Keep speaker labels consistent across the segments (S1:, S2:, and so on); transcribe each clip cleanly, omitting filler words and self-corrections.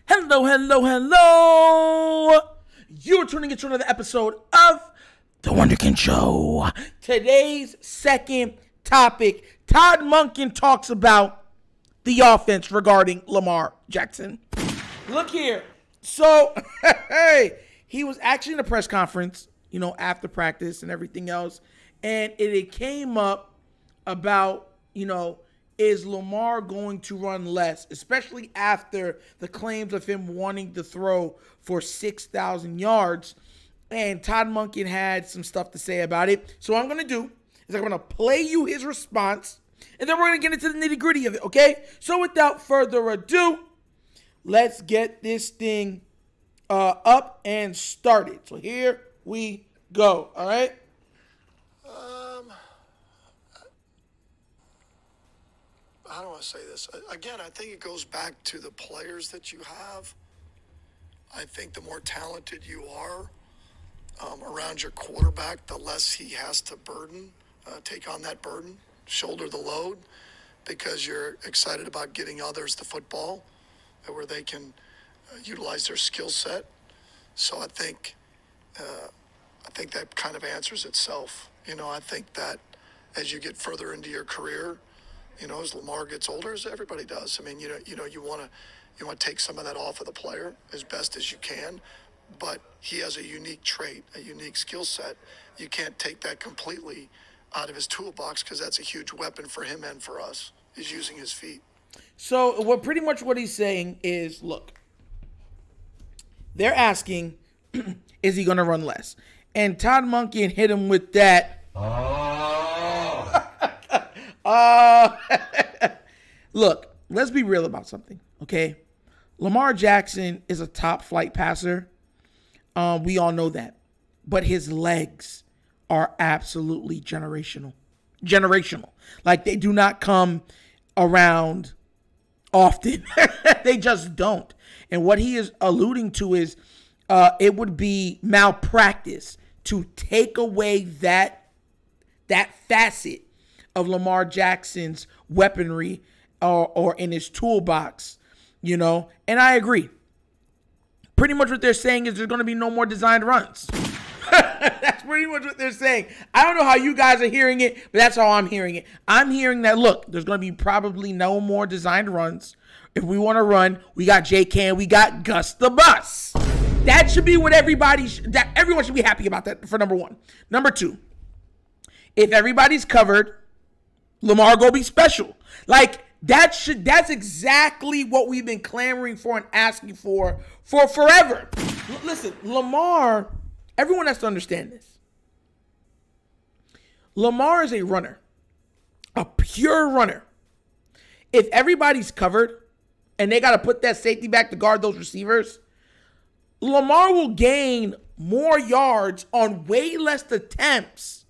S1: Hello, hello, hello. You're tuning into another episode of The Wunderkind Show. Today's second topic, Todd Monken talks about the offense regarding Lamar Jackson. Look here. So, he was actually in a press conference, after practice and everything else. And it came up about, is Lamar going to run less, especially after the claims of him wanting to throw for 6,000 yards. And Todd Monken had some stuff to say about it. So what I'm going to do is I'm going to play you his response, and then we're going to get into the nitty-gritty of it, okay? So without further ado, let's get this thing up and started. So here we go, all right?
S2: How do I say this? Again, I think it goes back to the players that you have. I think the more talented you are around your quarterback, the less he has to take on that burden, shoulder the load, because you're excited about getting others the football where they can utilize their skill set. So I think that kind of answers itself. I think that as you get further into your career, as Lamar gets older, as everybody does. I mean, you want to take some of that off of the player as best as you can, but he has a unique trait, a unique skill set. You can't take that completely out of his toolbox because that's a huge weapon for him and for us, is using his feet.
S1: So pretty much what he's saying is, look, they're asking, is he going to run less? And Todd Monken hit him with that. Look, let's be real about something, okay? Lamar Jackson is a top flight passer. We all know that. But his legs are absolutely generational. Like, they do not come around often. They just don't. And what he is alluding to is it would be malpractice to take away that facet of Lamar Jackson's weaponry or in his toolbox, and I agree. Pretty much what they're saying is there's going to be no more designed runs. That's pretty much what they're saying. I don't know how you guys are hearing it, but that's how I'm hearing it. I'm hearing that, look, there's going to be probably no more designed runs. If we want to run, we got J.K. and we got Gus the Bus. That should be what everyone should be happy about that, for number one. Number two, if everybody's covered, Lamar go be special. Like, that's exactly what we've been clamoring for and asking for forever. Listen, Lamar, everyone has to understand this. Lamar is a runner, a pure runner. If everybody's covered and they got to put that safety back to guard those receivers, Lamar will gain more yards on way less attempts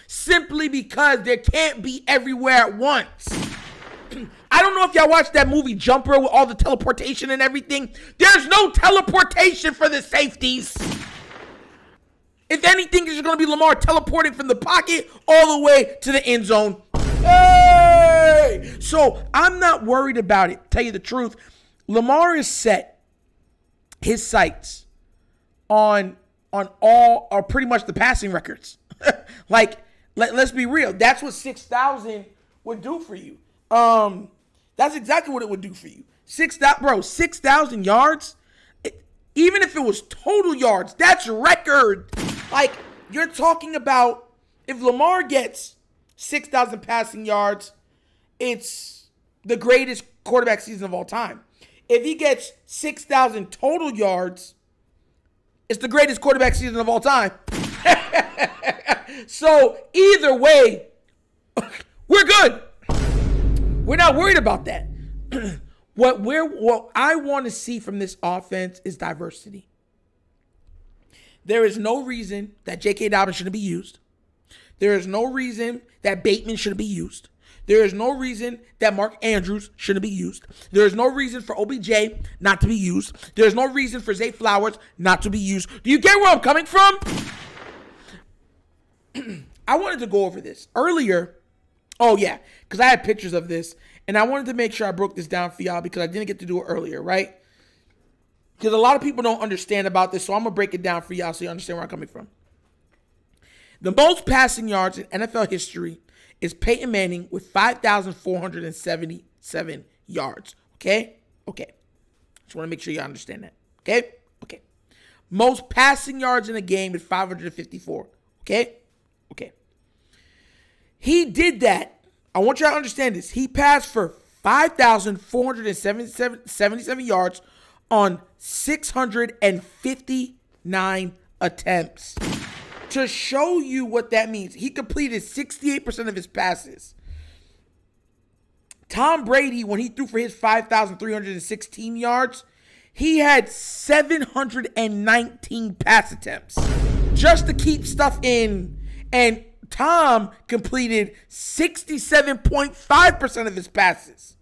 S1: simply because there can't be everywhere at once. I don't know if y'all watched that movie Jumper with all the teleportation and everything. There's no teleportation for the safeties. If anything, it's going to be Lamar teleporting from the pocket all the way to the end zone. Hey! So I'm not worried about it. Tell you the truth, Lamar is set his sights on all, or pretty much the passing records. Like, let's be real. That's what 6,000 would do for you. That's exactly what it would do for you. 6,000 yards. Even if it was total yards, that's record. Like, you're talking about, if Lamar gets 6,000 passing yards, it's the greatest quarterback season of all time. If he gets 6,000 total yards, it's the greatest quarterback season of all time. So either way, we're good. We're not worried about that. What I want to see from this offense is diversity. There is no reason that J.K. Dobbins shouldn't be used. There is no reason that Bateman shouldn't be used. There is no reason that Mark Andrews shouldn't be used. There is no reason for OBJ not to be used. There is no reason for Zay Flowers not to be used. Do you get where I'm coming from? I wanted to go over this earlier. Oh, yeah, because I had pictures of this, and I wanted to make sure I broke this down for y'all because I didn't get to do it earlier, right? because a lot of people don't understand about this, so I'm going to break it down for y'all so you understand where I'm coming from. The most passing yards in NFL history is Peyton Manning with 5,477 yards. Okay? Just want to make sure you understand that. Okay? Most passing yards in a game is 554. Okay? He did that. I want you to understand this. He passed for 5,477 yards on 659 attempts. To show you what that means, he completed 68% of his passes. Tom Brady, when he threw for his 5,316 yards, he had 719 pass attempts just to keep stuff in. And Tom completed 67.5% of his passes.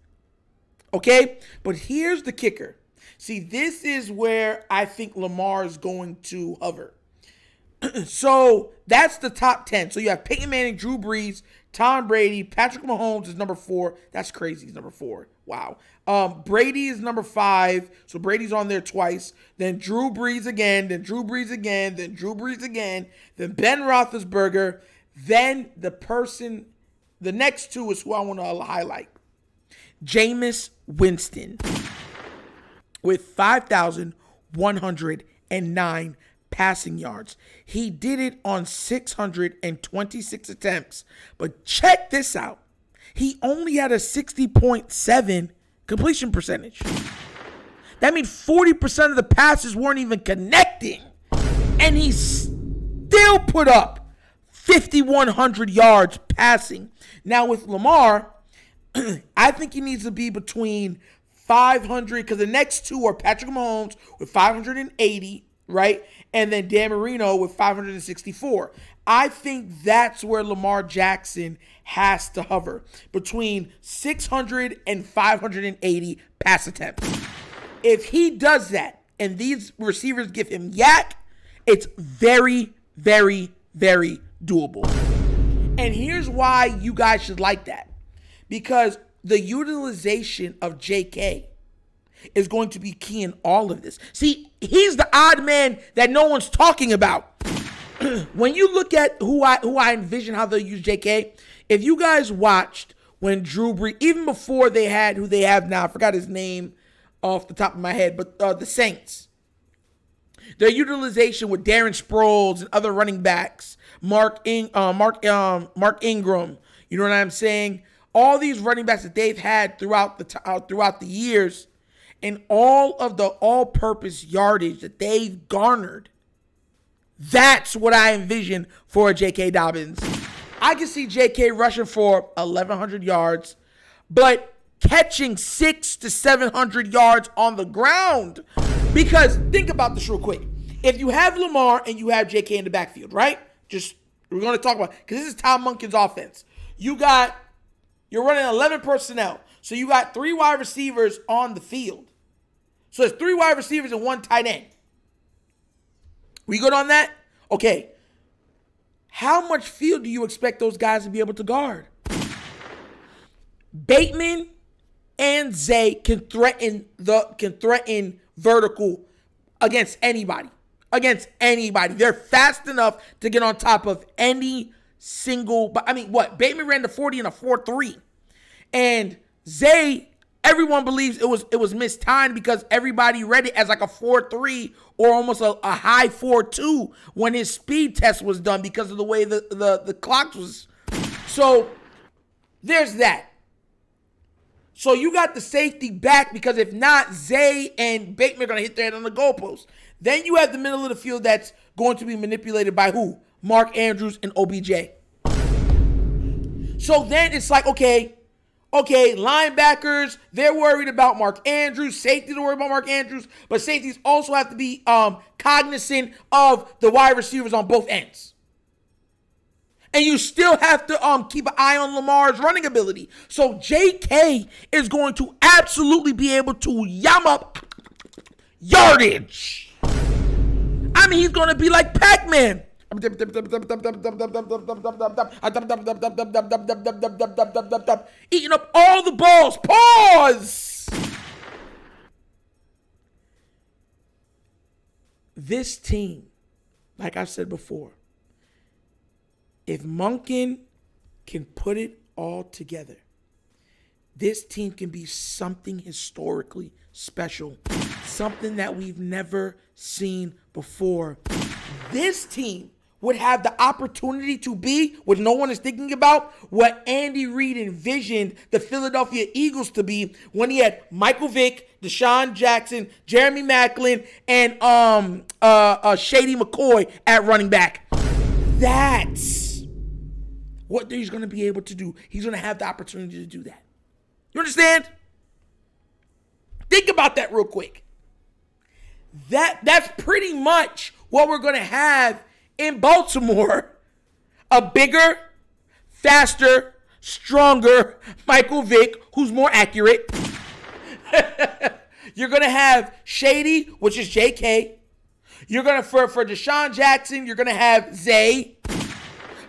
S1: Okay? But here's the kicker. See, this is where I think Lamar is going to hover. So that's the top 10. So you have Peyton Manning, Drew Brees, Tom Brady, Patrick Mahomes is number 4. That's crazy. He's number 4. Wow. Brady is number 5. So Brady's on there twice. Then Drew Brees again. Then Drew Brees again. Then Drew Brees again. Then Ben Roethlisberger. Then the next two is who I want to highlight. Jameis Winston with 5,109 passing yards. He did it on 626 attempts. But check this out. He only had a 60.7 completion percentage. That means 40% of the passes weren't even connecting. And he still put up 5,100 yards passing. Now with Lamar, I think he needs to be between 500, because the next two are Patrick Mahomes with 580, right? And then Dan Marino with 564. I think that's where Lamar Jackson has to hover, between 600 and 580 pass attempts. If he does that and these receivers give him yak, it's very, very, very doable. And here's why you guys should like that. Because the utilization of JK is going to be key in all of this. See, he's the odd man that no one's talking about. When you look at who I envision how they'll use JK, if you guys watched when Drew Brees, even before they had who they have now, I forgot his name off the top of my head, but the Saints, their utilization with Darren Sproles and other running backs, Mark Ingram, you know what I'm saying? All these running backs that they've had throughout the years, and all of the all-purpose yardage that they've garnered, that's what I envision for a J.K. Dobbins. I can see J.K. rushing for 1,100 yards, but catching 600 to 700 yards on the ground. Because think about this real quick. If you have Lamar and you have J.K. in the backfield, right? We're going to talk about, because this is Todd Monken's offense. You're running 11 personnel. So you got 3 wide receivers on the field. So it's 3 wide receivers and 1 tight end. We good on that? Okay. How much field do you expect those guys to be able to guard? Bateman and Zay can threaten vertical against anybody. They're fast enough to get on top of any single. But I mean, what? Bateman ran the 40 in a 4.3, and Zay, everyone believes it was mistimed because everybody read it as like a 4.3 or almost a high 4.2 when his speed test was done because of the way the clock was. So there's that. So you got the safety back, because if not, Zay and Bateman are going to hit their head on the goalpost. Then you have the middle of the field that's going to be manipulated by who? Mark Andrews and OBJ. So then it's like, okay, linebackers, they're worried about Mark Andrews. Safeties are worried about Mark Andrews. But safeties also have to be cognizant of the wide receivers on both ends. And you still have to keep an eye on Lamar's running ability. So JK is going to absolutely be able to yam up yardage. I mean, he's going to be like Pac-Man. Eating up all the balls. Pause. this team, like I said before, if Monken can put it all together, this team can be something historically special, something that we've never seen before. This team would have the opportunity to be, what no one is thinking about, what Andy Reid envisioned the Philadelphia Eagles to be when he had Michael Vick, Deshaun Jackson, Jeremy Maclin, and Shady McCoy at running back. That's what he's going to be able to do. He's going to have the opportunity to do that. You understand? Think about that real quick. That's pretty much what we're going to have in Baltimore. A bigger, faster, stronger Michael Vick, who's more accurate. You're going to have Shady, which is JK. You're going to, for Deshaun Jackson, you're going to have Zay.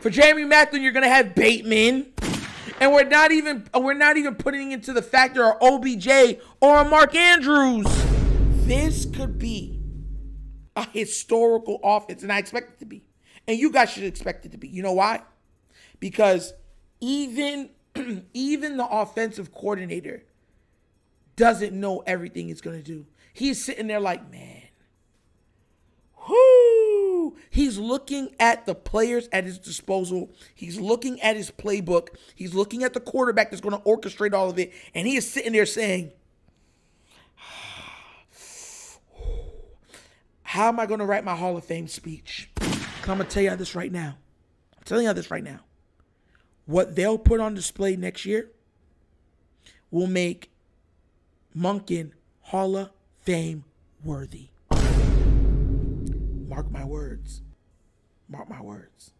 S1: For Jeremy Maclin, you're going to have Bateman. And we're not even putting into the factor of OBJ or a Mark Andrews. This could be a historical offense, and I expect it to be. And you guys should expect it to be. You know why? Because even the offensive coordinator doesn't know everything he's going to do. He's sitting there like, man, whoo. He's looking at the players at his disposal. He's looking at his playbook. He's looking at the quarterback that's going to orchestrate all of it. And he is sitting there saying, how am I going to write my Hall of Fame speech? I'm going to tell you this right now. I'm telling you this right now. What they'll put on display next year will make Monken Hall of Fame worthy. Mark my words. Mark my words.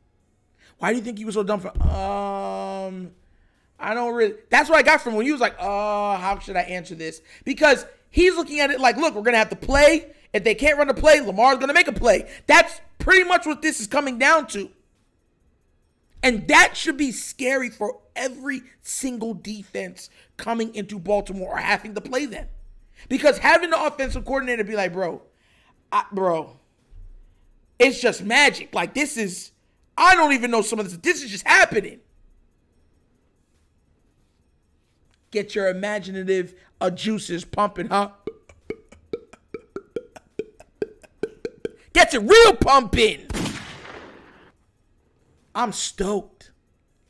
S1: Why do you think he was so dumb for? I don't really. That's what I got from him when he was like, how should I answer this? Because he's looking at it like, look, we're going to have to play. If they can't run a play, Lamar's going to make a play. That's pretty much what this is coming down to. And that should be scary for every single defense coming into Baltimore or having to play them. Because having the offensive coordinator be like, bro, it's just magic. Like, this is, I don't even know some of this. This is just happening. Get your imaginative juices pumping, huh? Gets it real pumping. I'm stoked.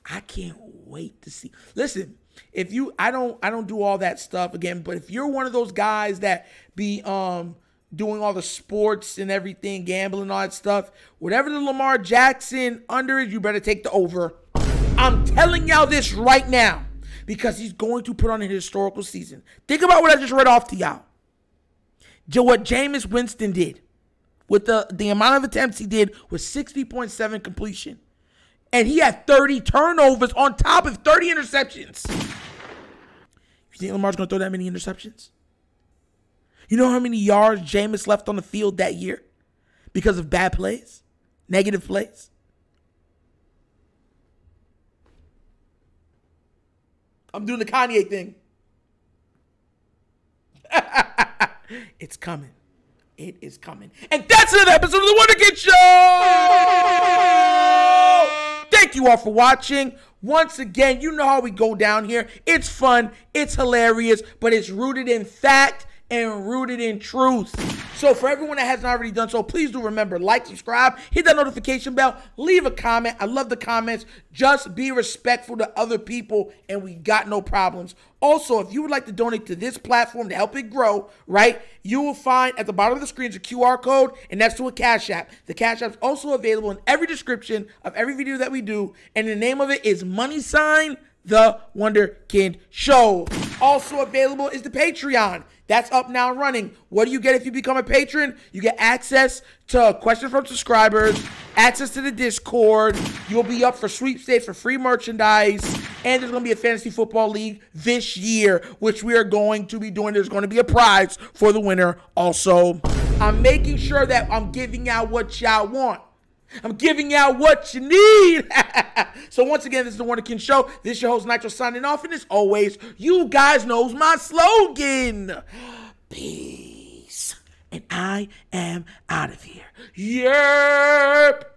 S1: I can't wait to see. Listen, if you, I don't do all that stuff again, but if you're one of those guys that be doing all the sports and everything, gambling and all that stuff, whatever the Lamar Jackson under is, you better take the over. I'm telling y'all this right now because he's going to put on a historical season. Think about what I just read off to y'all. What Jameis Winston did with the amount of attempts he did was 60.7 completion. And he had 30 turnovers on top of 30 interceptions. You think Lamar's going to throw that many interceptions? You know how many yards Jameis left on the field that year because of bad plays, negative plays? I'm doing the Kanye thing. It's coming. It is coming. And that's another episode of The Wunderkind Show! Thank you all for watching. Once again, you know how we go down here. It's fun. It's hilarious. But it's rooted in fact and rooted in truth. So for everyone that hasn't already done so, please do remember, like, subscribe, hit that notification bell, leave a comment. I love the comments. Just be respectful to other people, and we got no problems. Also, if you would like to donate to this platform to help it grow, right, you will find at the bottom of the screen is a QR code, and that's to a Cash App. The Cash App is also available in every description of every video that we do, and the name of it is The Wunderkind Show. Also available is the Patreon. That's up now and running. What do you get if you become a patron? You get access to questions from subscribers, access to the Discord. You'll be up for sweepstakes for free merchandise. And there's going to be a fantasy football league this year, which we are going to be doing. There's going to be a prize for the winner also. I'm making sure that I'm giving out what y'all want. I'm giving out what you need. So once again, this is The Wunderkind Show. This is your host, Nitro, signing off. And as always, you guys knows my slogan. Peace and I am out of here. Yep.